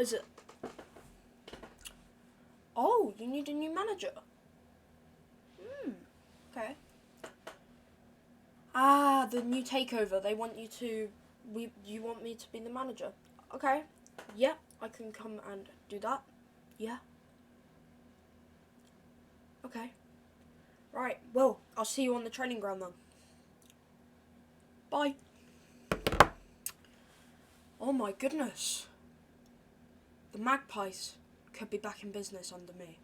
is it? Oh, you need a new manager. Okay. Ah, the new takeover. They want you to. You want me to be the manager? Okay. Yeah, I can come and do that. Yeah. Okay. Right. Well, I'll see you on the training ground then. Bye. Oh my goodness. The Magpies could be back in business under me.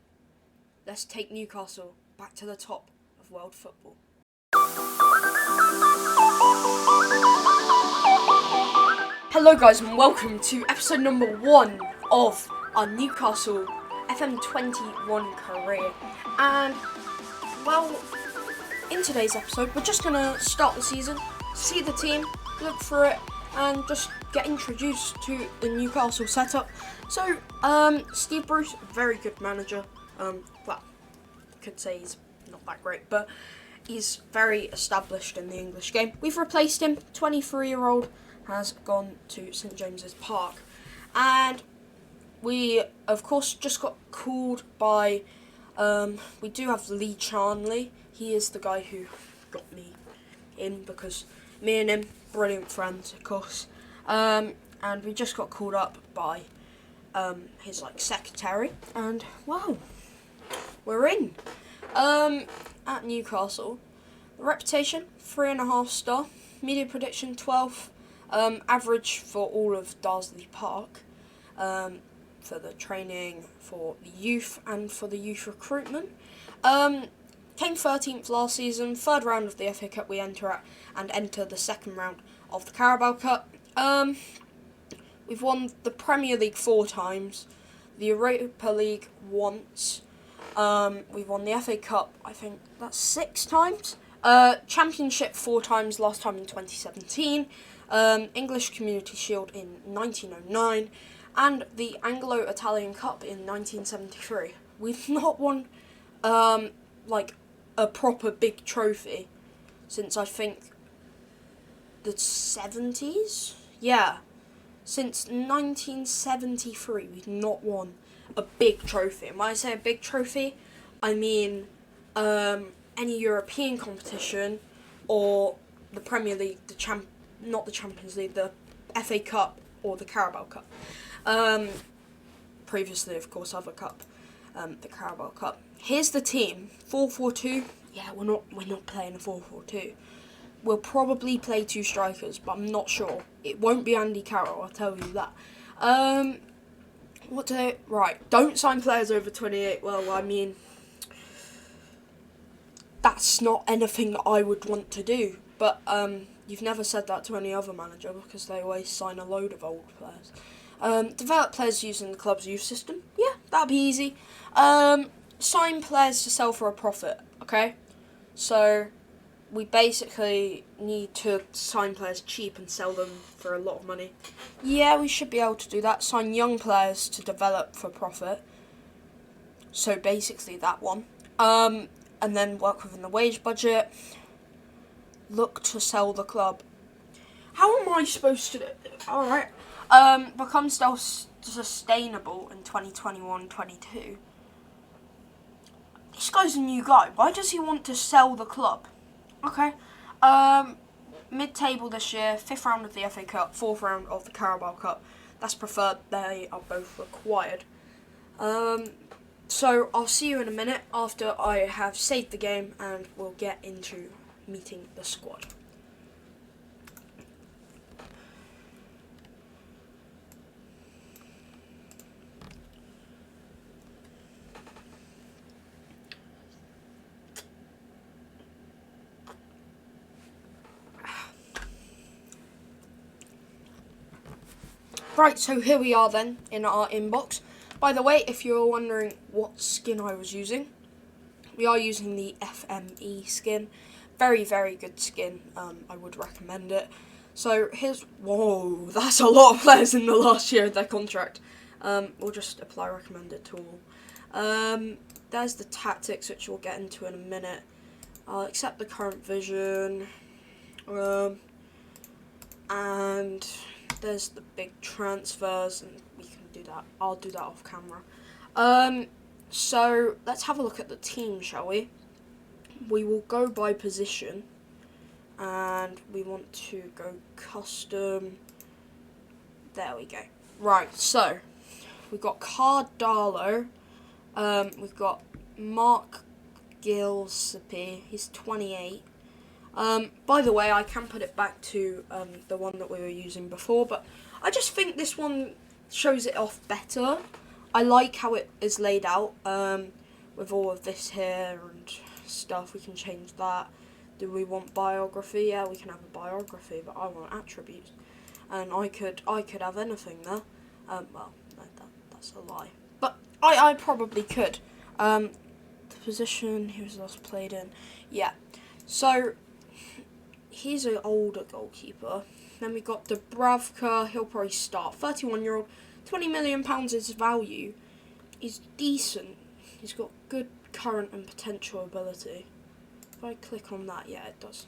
Let's take Newcastle back to the top of world football. Hello guys and welcome to episode number 1 of our Newcastle FM21 career. And well, in today's episode we're just going to start the season, see the team, look through it and just get introduced to the Newcastle setup. So, Steve Bruce, very good manager. Well, could say he's not that great, but he's very established in the English game. We've replaced him. 23-year-old has gone to St James's Park, and we, of course, just got called by. We do have Lee Charnley. He is the guy who got me in because me and him, brilliant friends, of course. And we just got called up by his secretary, and wow, we're in. At Newcastle, the reputation 3.5 star, media prediction 12, average for all of Darsley Park, for the training, for the youth, and for the youth recruitment. Came 13th last season, 3rd round of the FA Cup we enter at, and enter the 2nd round of the Carabao Cup. We've won the Premier League 4 times, the Europa League once, we've won the FA Cup, I think that's 6 times, Championship 4 times, last time in 2017, English Community Shield in 1909, and the Anglo-Italian Cup in 1973. We've not won, a proper big trophy since I think the 70s? Yeah. Since 1973, we've not won a big trophy. And when I say a big trophy, I mean any European competition or the Premier League, not the Champions League, the FA Cup or the Carabao Cup. Previously, of course, other cup, the Carabao Cup. Here's the team: 4-4-2. Yeah, we're not playing a 4-4-2. We'll probably play 2 strikers, but I'm not sure. It won't be Andy Carroll, I'll tell you that. Right, don't sign players over 28. Well, I mean, that's not anything that I would want to do. But you've never said that to any other manager because they always sign a load of old players. Develop players using the club's youth system. Yeah, that'd be easy. Sign players to sell for a profit, okay? So we basically need to sign players cheap and sell them for a lot of money. Yeah, we should be able to do that. Sign young players to develop for profit. So basically that one. And then work within the wage budget. Look to sell the club. How am I supposed to do it? Alright. Become sustainable in 2021-22. This guy's a new guy. Why does he want to sell the club? Okay. Mid-table this year, 5th round of the FA Cup, 4th round of the Carabao Cup. That's preferred. They are both required. So I'll see you in a minute after I have saved the game and we'll get into meeting the squad. Right, so here we are then, in our inbox. By the way, if you're wondering what skin I was using, we are using the FME skin. Very, very good skin. I would recommend it. So here's... Whoa, that's a lot of players in the last year of their contract. We'll just apply recommended to all. There's the tactics, which we'll get into in a minute. I'll accept the current vision. And there's the big transfers, and we can do that. I'll do that off camera. So let's have a look at the team, shall we? We will go by position, and we want to go custom. There we go. Right, so we've got Cardalo. We've got Mark Gillespie. He's 28. By the way, I can put it back to the one that we were using before, but I just think this one shows it off better. I like how it is laid out with all of this here and stuff. We can change that. Do we want biography? Yeah, we can have a biography, but I want attributes, and I could have anything there. Well, no, that's a lie, but I probably could. The position he was last played in, yeah. So he's an older goalkeeper. Then we got Dubravka. He'll probably start. 31-year-old, £20 million is his value. He's decent. He's got good current and potential ability. If I click on that, yeah, it does.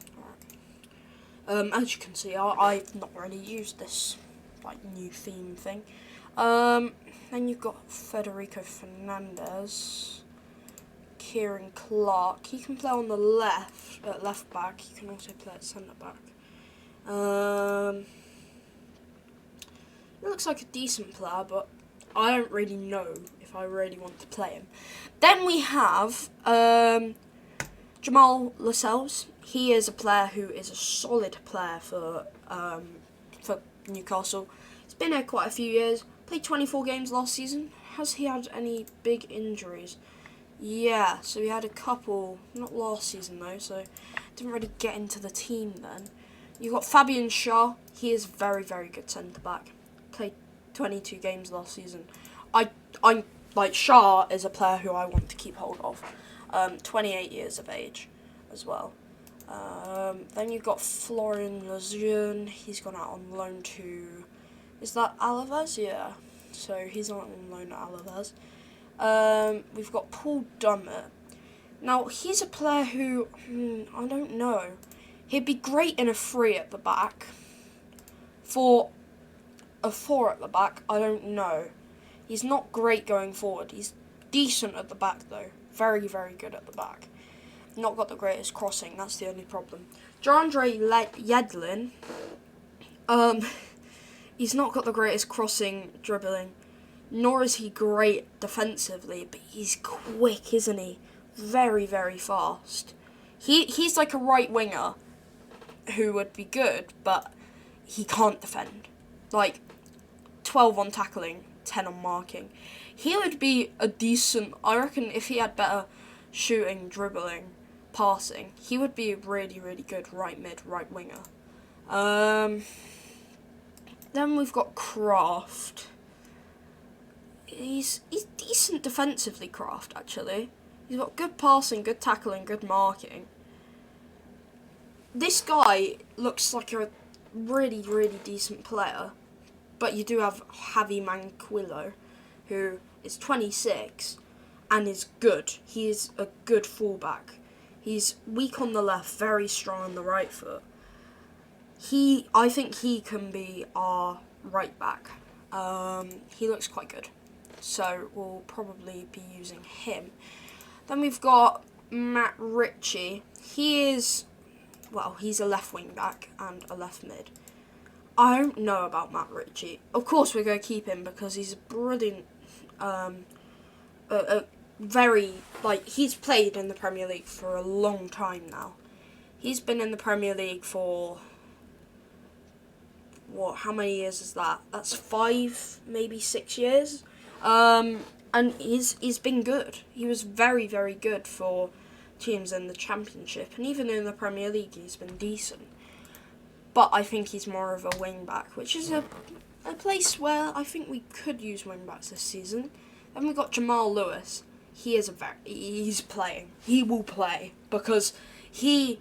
Alright. As you can see, I've not really used this like new theme thing. Then you've got Federico Fernandez, Kieran Clark. He can play on the left, at left back. He can also play at centre back. He looks like a decent player, but I don't really know if I really want to play him. Then we have Jamal Lascelles. He is a player who is a solid player for Newcastle. He's been here quite a few years. Played 24 games last season. Has he had any big injuries? Yeah, so he had a couple, not last season though, so didn't really get into the team then. You've got Fabian Shaw. He is very, very good centre-back. Played 22 games last season. I'm like, Shaw is a player who I want to keep hold of. 28 years of age as well. Then you've got Florian Lejeune. He's gone out on loan to, is that Alaves? Yeah. So he's on loan at Alaves. We've got Paul Dummett. Now, he's a player who, I don't know. He'd be great in a 3 at the back. For a 4 at the back, I don't know. He's not great going forward. He's decent at the back, though. Very, very good at the back. Not got the greatest crossing, that's the only problem. Jarandre Yedlin, he's not got the greatest crossing, dribbling, nor is he great defensively, but he's quick, isn't he? Very, very fast. He's like a right winger who would be good, but he can't defend. Like, 12 on tackling, 10 on marking. He would be a decent, I reckon if he had better shooting, dribbling, passing, he would be a really, really good right mid, right winger. Then we've got Kraft. He's decent defensively, Kraft, actually. He's got good passing, good tackling, good marking. This guy looks like a really, really decent player. But you do have Javi Manquillo, who is 26 and is good. He is a good fullback. He's weak on the left, very strong on the right foot. I think he can be our right back. He looks quite good. So we'll probably be using him. Then we've got Matt Ritchie. He's a left wing back and a left mid. I don't know about Matt Ritchie. Of course we're going to keep him because he's a brilliant, he's played in the Premier League for a long time now. He's been in the Premier League for, how many years is that? That's 5, maybe 6 years. And he's been good. He was very, very good for teams in the Championship, and even in the Premier League he's been decent. But I think he's more of a wing back, which is a place where I think we could use wing backs this season. Then we've got Jamal Lewis. He's playing. He will play because he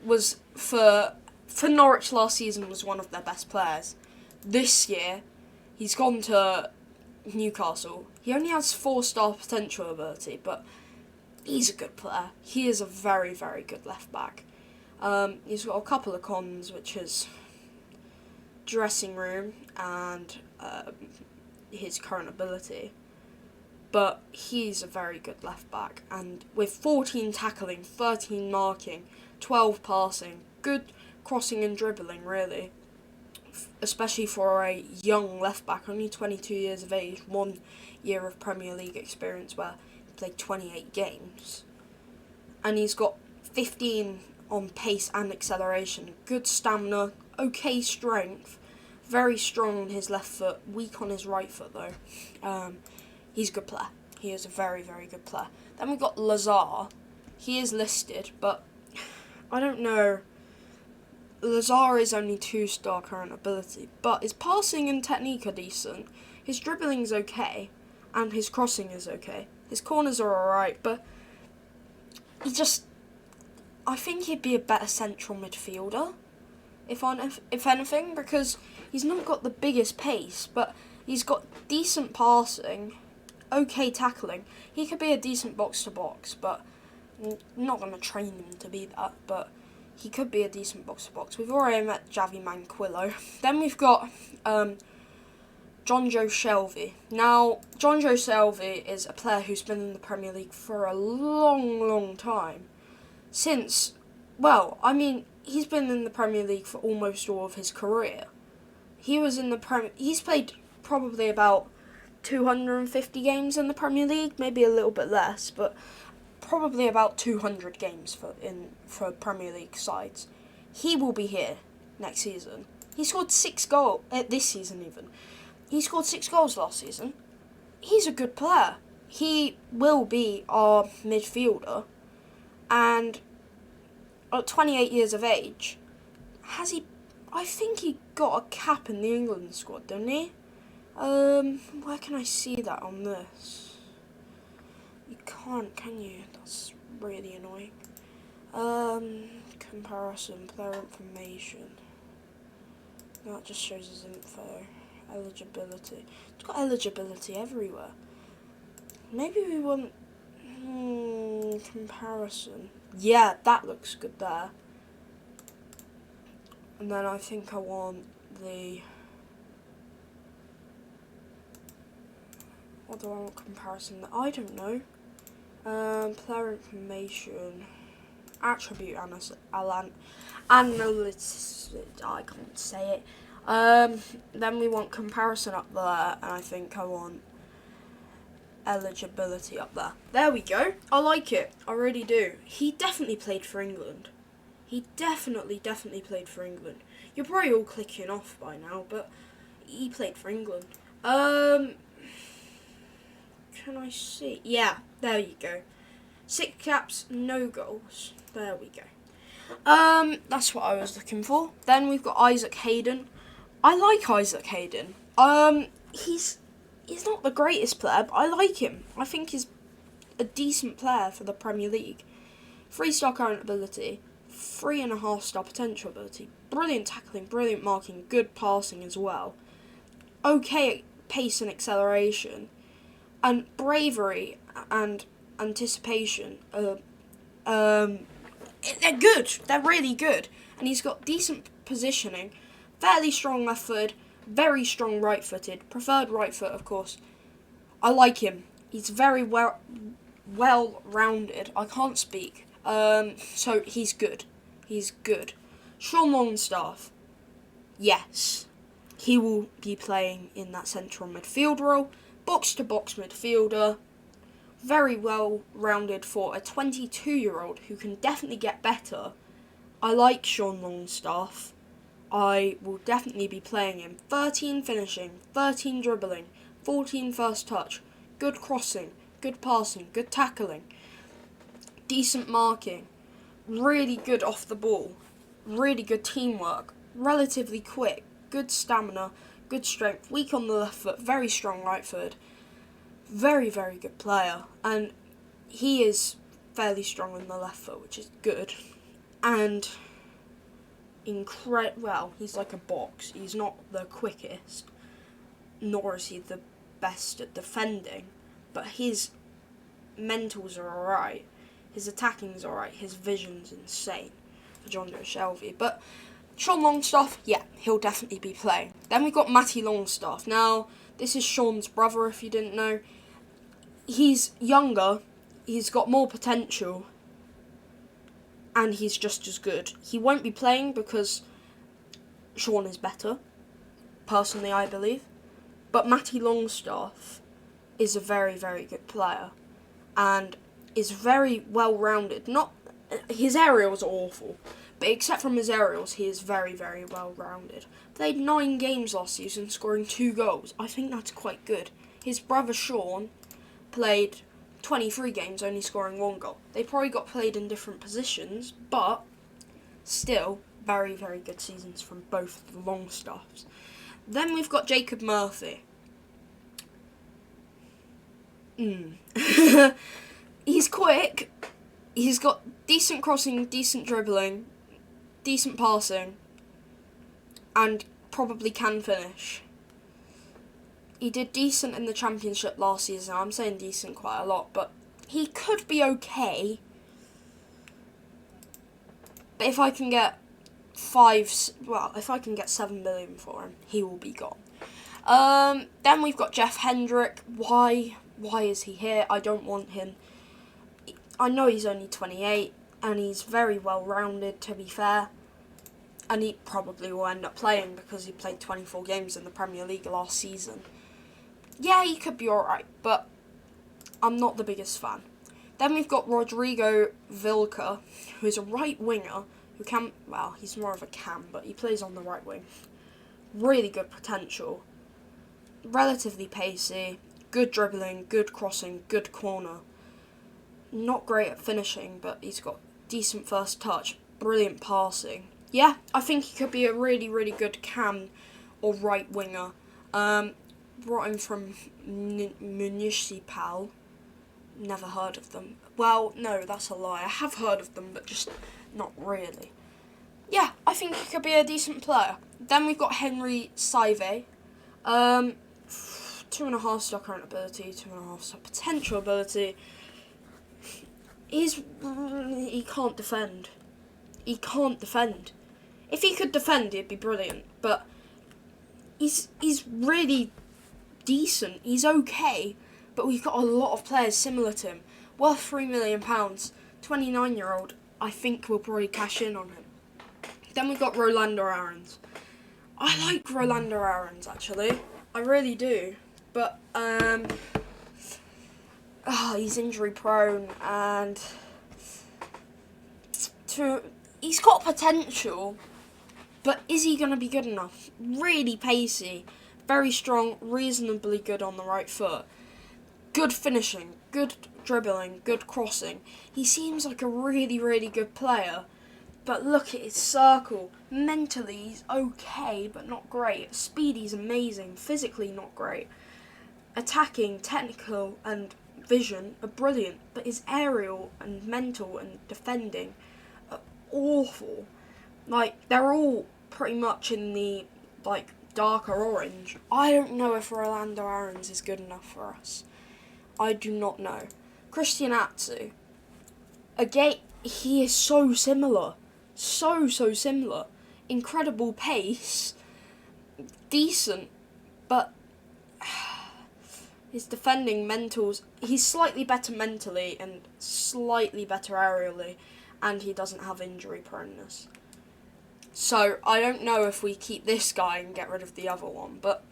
was for Norwich last season was one of their best players. This year he's gone to Newcastle. He only has 4-star potential ability, but he's a good player. He is a very, very good left back. He's got a couple of cons, which is dressing room, and his current ability. But he's a very good left back, and with 14 tackling, 13 marking, 12 passing, good crossing and dribbling, really. Especially for a young left back, only 22 years of age, 1 year of Premier League experience where he played 28 games. And he's got 15 on pace and acceleration, good stamina, okay strength, very strong on his left foot, weak on his right foot though. He's a good player. He is a very, very good player. Then we've got Lazar. He is listed, but I don't know. Lazar is only 2-star current ability, but his passing and technique are decent. His dribbling's okay, and his crossing is okay. His corners are alright, but I think he'd be a better central midfielder, if anything, because he's not got the biggest pace, but he's got decent passing, okay tackling. He could be a decent box-to-box, but I'm not going to train him to be that, but he could be a decent box-to-box. We've already met Javi Manquillo. Then we've got Jonjo Shelvey. Now, Jonjo Shelvey is a player who's been in the Premier League for a long, long time. Since, he's been in the Premier League for almost all of his career. He's played probably about 250 games in the Premier League, maybe a little bit less, but probably about 200 games for Premier League sides. He will be here next season. He scored 6 goals this season even. He scored 6 goals last season. He's a good player. He will be our midfielder, and at 28 years of age, I think he got a cap in the England squad, didn't he? Where can I see that on this? You can't, can you? That's really annoying. Comparison, player information. That just shows his info. Eligibility. It's got eligibility everywhere. Maybe we want comparison. Yeah, that looks good there. And then I think I want the... What do I want comparison? I don't know. Player information. Attribute analytics. I can't say it. Then we want comparison up there, and I think I want eligibility up there. There we go. I like it. I really do. He definitely played for England. He definitely played for England. You're probably all clicking off by now, but he played for England. Can I see? Yeah, there you go. 6 caps, no goals. There we go. That's what I was looking for. Then we've got Isaac Hayden. I like Isaac Hayden. He's not the greatest player, but I like him. I think he's a decent player for the Premier League. 3-star current ability, 3.5-star potential ability. Brilliant tackling, brilliant marking, good passing as well. Okay pace and acceleration. And bravery and anticipation. They're good. They're really good. And he's got decent positioning, fairly strong left foot, very strong right-footed, preferred right foot, of course. I like him. He's very well-rounded. I can't speak. So he's good. He's good. Sean Longstaff. Yes. He will be playing in that central midfield role. Box-to-box midfielder. Very well-rounded for a 22-year-old who can definitely get better. I like Sean Longstaff. I will definitely be playing him. 13 finishing, 13 dribbling, 14 first touch, good crossing, good passing, good tackling, decent marking, really good off the ball, really good teamwork, relatively quick, good stamina, good strength, weak on the left foot, very strong right foot. Very, very good player. And he is fairly strong on the left foot, which is good. And he's like a box. He's not the quickest, nor is he the best at defending, but his mentals are alright. His attacking's alright. His vision's insane for Jonjo Shelvey. But Sean Longstaff, yeah, he'll definitely be playing. Then we've got Matty Longstaff. Now, this is Sean's brother, if you didn't know. He's younger, he's got more potential, and he's just as good. He won't be playing because Sean is better, personally I believe. But Matty Longstaff is a very, very good player and is very well-rounded. Not his aerials are awful, but except from his aerials, he is very, very well-rounded. Played 9 games last season, scoring 2 goals. I think that's quite good. His brother Sean played 23 games, only scoring 1 goal. They probably got played in different positions, but still very, very good seasons from both of the Longstaffs. Then we've got Jacob Murphy. He's quick, he's got decent crossing, decent dribbling, decent passing, and probably can finish. He did decent in the Championship last season. I'm saying decent quite a lot, but he could be okay. But if I can get if I can get 7 million for him, he will be gone. Then we've got Jeff Hendrick. Why is he here? I don't want him. I know he's only 28, and he's very well-rounded, to be fair. And he probably will end up playing because he played 24 games in the Premier League last season. Yeah, he could be alright, but I'm not the biggest fan. Then we've got Rodrigo Vilca, who's a right winger, who can, well, he's more of a cam, but he plays on the right wing. Really good potential. Relatively pacey, good dribbling, good crossing, good corner. Not great at finishing, but he's got decent first touch, brilliant passing. Yeah, I think he could be a really, really good cam or right winger. Brought him from Municipal. Never heard of them. Well, no, that's a lie. I have heard of them, but just not really. Yeah, I think he could be a decent player. Then we've got Henry Saive. 2.5 star current ability, 2.5 star potential ability. He can't defend. He can't defend. If he could defend, he'd be brilliant. But he's really decent. He's okay. But we've got a lot of players similar to him. Worth £3 million. 29-year-old. I think we'll probably cash in on him. Then we've got Rolando Aarons. I like Rolando Aarons, actually. I really do. But, he's injury prone and he's got potential, but is he going to be good enough? Really pacey, very strong, reasonably good on the right foot, good finishing, good dribbling, good crossing. He seems like a really, really good player, but look at his circle. Mentally, he's okay, but not great. Speed, he's amazing. Physically, not great. Attacking, technical, and vision are brilliant, but his aerial and mental and defending are awful. Like, they're all pretty much in the, darker orange. I don't know if Rolando Aarons is good enough for us. I do not know. Christian Atsu. Again, he is so similar. So similar. Incredible pace. Decent, but his defending mentals, he's slightly better mentally and slightly better aerially, and he doesn't have injury proneness. So I don't know if we keep this guy and get rid of the other one, but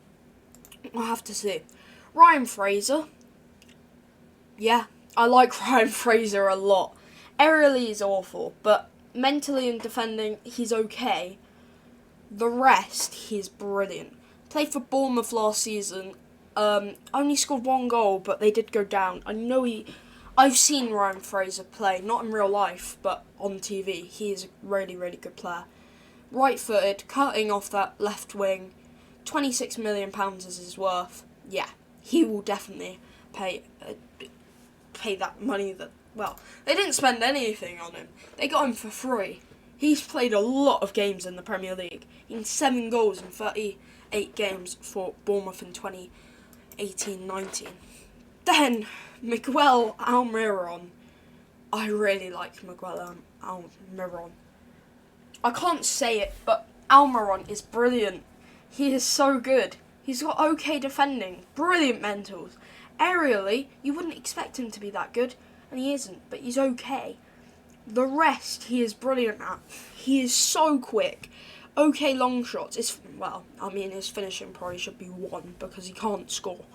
we'll have to see. Ryan Fraser. Yeah, I like Ryan Fraser a lot. Aerially he's awful, but mentally and defending he's okay. The rest, he's brilliant. Played for Bournemouth last season. Only scored 1 goal, but they did go down. I've seen Ryan Fraser play, not in real life, but on TV. He is a really, really good player. Right-footed, cutting off that left wing. £26 million is his worth. Yeah, he will definitely pay that money they didn't spend anything on him. They got him for free. He's played a lot of games in the Premier League. He had 7 goals in 38 games for Bournemouth in 2018-19. Then, Miguel Almiron. I really like Miguel Almiron. I can't say it, but Almiron is brilliant. He is so good. He's got okay defending, brilliant mentals. Aerially, you wouldn't expect him to be that good, and he isn't, but he's okay. The rest, he is brilliant at. He is so quick. Okay long shots. His finishing probably should be 1 because he can't score.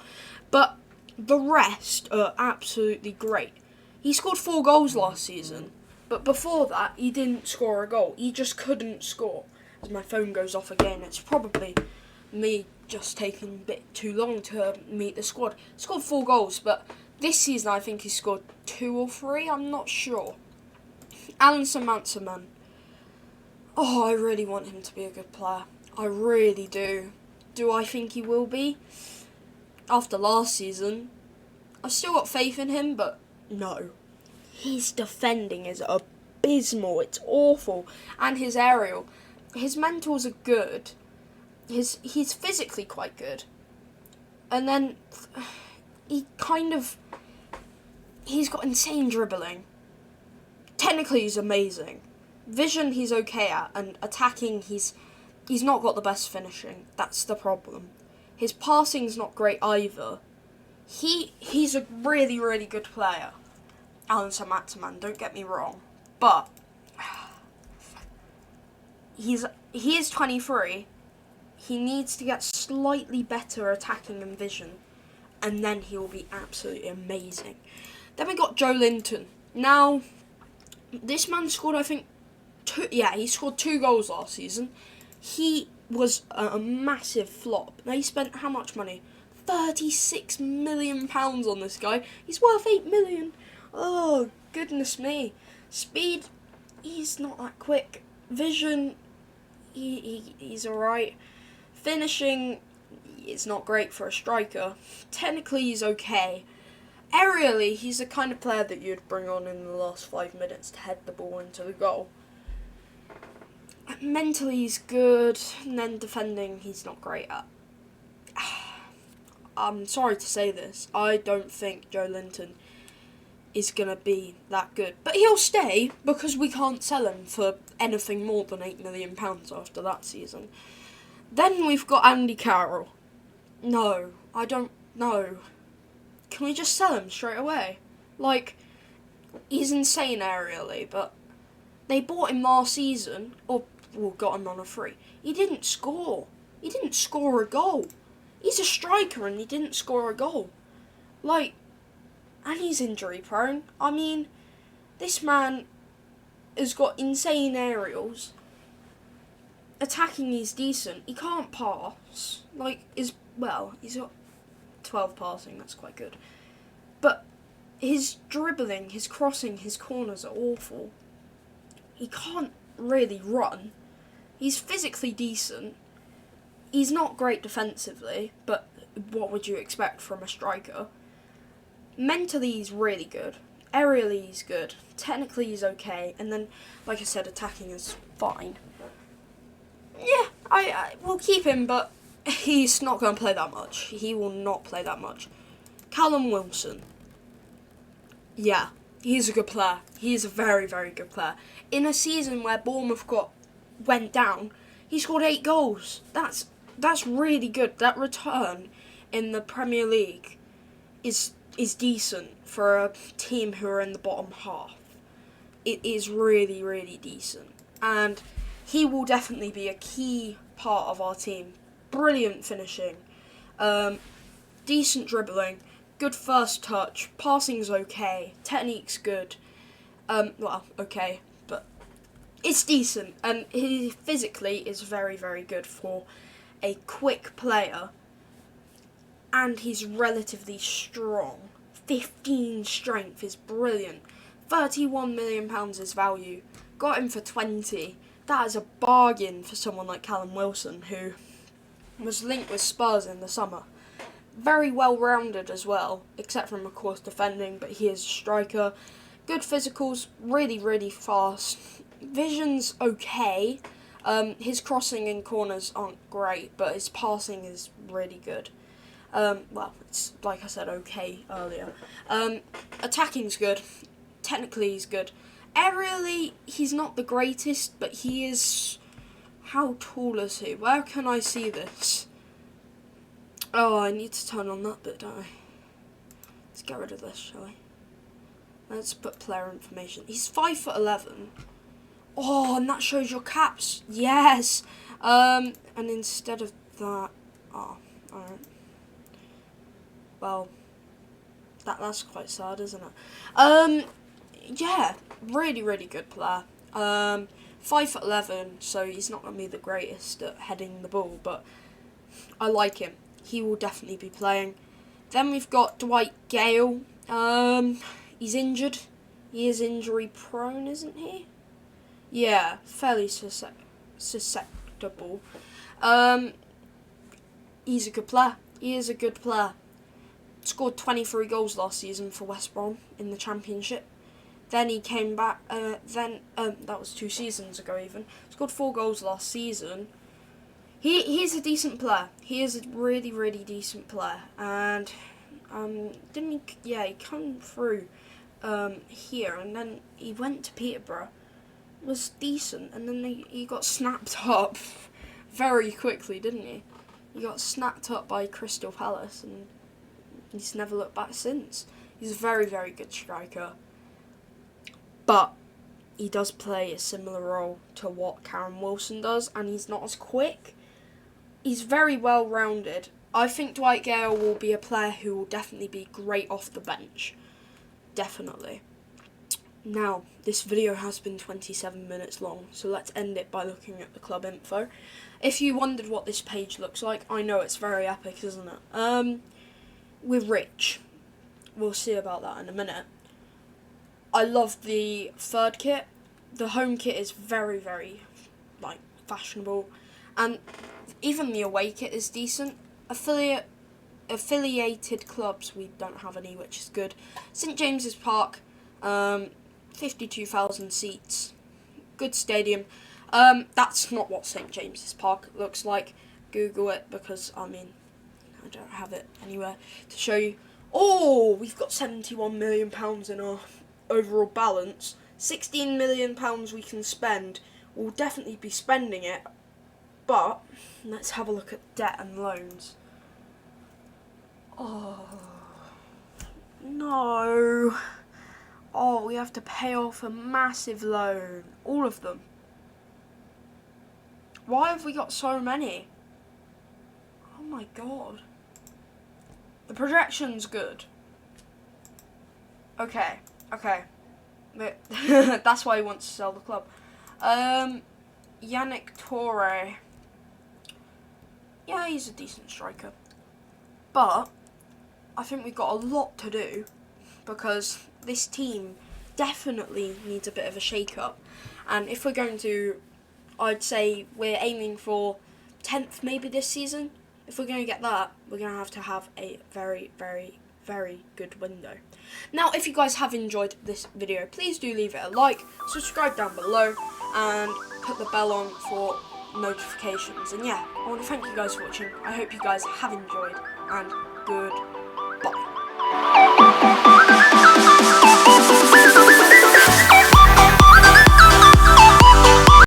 But the rest are absolutely great. He scored 4 goals last season, but before that, he didn't score a goal. He just couldn't score. As my phone goes off again, it's probably me just taking a bit too long to meet the squad. He scored 4 goals, but this season I think he scored 2 or 3, I'm not sure. Alan Samansaman. Oh, I really want him to be a good player. I really do. Do I think he will be? After last season, I've still got faith in him, but no. His defending is abysmal. It's awful. And his aerial. His mentals are good. He's physically quite good. And then he's got insane dribbling. Technically, he's amazing. Vision, he's okay at, and attacking, he's not got the best finishing. That's the problem. His passing's not great either. He's a really, really good player, Alan Samatsaman, don't get me wrong. But he is 23. He needs to get slightly better attacking and vision, and then he will be absolutely amazing. Then we got Joe Linton. Now, this man scored, I think, he scored 2 goals last season. He was a massive flop. They spent how much money? £36 million on this guy. He's worth 8 million. Oh, goodness me. Speed, he's not that quick. Vision, he's alright. Finishing, it's not great for a striker. Technically, he's okay. Aerially, he's the kind of player that you'd bring on in the last 5 minutes to head the ball into the goal. Mentally, he's good, and then defending, he's not great at. I'm sorry to say this, I don't think Joe Linton is going to be that good. But he'll stay, because we can't sell him for anything more than £8 million after that season. Then we've got Andy Carroll. No, I don't know. Can we just sell him straight away? Like, he's insane aerially, but they bought him last season, or got him on a free. He didn't score. He didn't score a goal. He's a striker and he didn't score a goal. Like, and he's injury prone. I mean, this man has got insane aerials. Attacking, he's decent. He can't pass. Like, he's got 12 passing, that's quite good. But his dribbling, his crossing, his corners are awful. He can't really run. He's physically decent. He's not great defensively, but what would you expect from a striker? Mentally, he's really good. Aerially, he's good. Technically, he's okay. And then, like I said, attacking is fine. Yeah, I will keep him, but he's not going to play that much. He will not play that much. Callum Wilson. Yeah, he's a good player. He is a very, very good player. In a season where Bournemouth went down, he scored 8 goals. That's really good. That return in the Premier League is decent for a team who are in the bottom half. It is really, really decent. And he will definitely be a key part of our team. Brilliant finishing. Decent dribbling. Good first touch. Passing's okay. Technique's good. Okay. But it's decent. And he physically is very, very good for a quick player. And he's relatively strong. 15 strength is brilliant. £31 million is value. Got him for 20. That is a bargain for someone like Callum Wilson, who was linked with Spurs in the summer. Very well-rounded as well, except from, of course, defending, but he is a striker. Good physicals, really, really fast. Vision's okay. His crossing and corners aren't great, but his passing is really good. It's, like I said, okay earlier. Attacking's good. Technically, he's good. Aerially, he's not the greatest, but he is How tall is he? Where can I see this? Oh, I need to turn on that bit, don't I? Let's get rid of this, shall we? Let's put player information. He's 5'11". Oh, and that shows your caps. Yes. And instead of that, oh, alright. Well, that's quite sad, isn't it? Yeah, really, really good player. 5'11", so he's not going to be the greatest at heading the ball, but I like him. He will definitely be playing. Then we've got Dwight Gale. He's injured. He is injury prone, isn't he? Yeah, fairly susceptible. He's a good player. He is a good player. Scored 23 goals last season for West Brom in the Championship. Then he came back. That was 2 seasons ago even. Scored 4 goals last season. He's a decent player. He is a really, really decent player. And didn't he? Yeah, he came through here, and then he went to Peterborough. Was decent, and then he got snapped up very quickly, didn't he? He got snapped up by Crystal Palace, and he's never looked back since. He's a very, very good striker. But he does play a similar role to what Karen Wilson does, and he's not as quick. He's very well-rounded. I think Dwight Gale will be a player who will definitely be great off the bench. Definitely. Now, this video has been 27 minutes long, so let's end it by looking at the club info. If you wondered what this page looks like, I know it's very epic, isn't it? We're rich. We'll see about that in a minute. I love the third kit. The home kit is very, very, fashionable. And even the away kit is decent. Affiliated clubs, we don't have any, which is good. St James's Park, 52,000 seats. Good stadium. That's not what St James's Park looks like. Google it, because, I don't have it anywhere to show you. Oh, we've got £71 million in our overall balance. £16 million we can spend. We'll definitely be spending it. But, let's have a look at debt and loans. Oh, no. Oh, we have to pay off a massive loan. All of them. Why have we got so many? Oh my god. The projection's good. Okay. That's why he wants to sell the club. Yannick Toure. Yeah, he's a decent striker. But I think we've got a lot to do, because this team definitely needs a bit of a shake-up. And if we're going to, I'd say we're aiming for 10th maybe this season. If we're going to get that, we're going to have a very, very, very good window. Now, if you guys have enjoyed this video, please do leave it a like, subscribe down below, and put the bell on for notifications. And yeah, I want to thank you guys for watching. I hope you guys have enjoyed, and good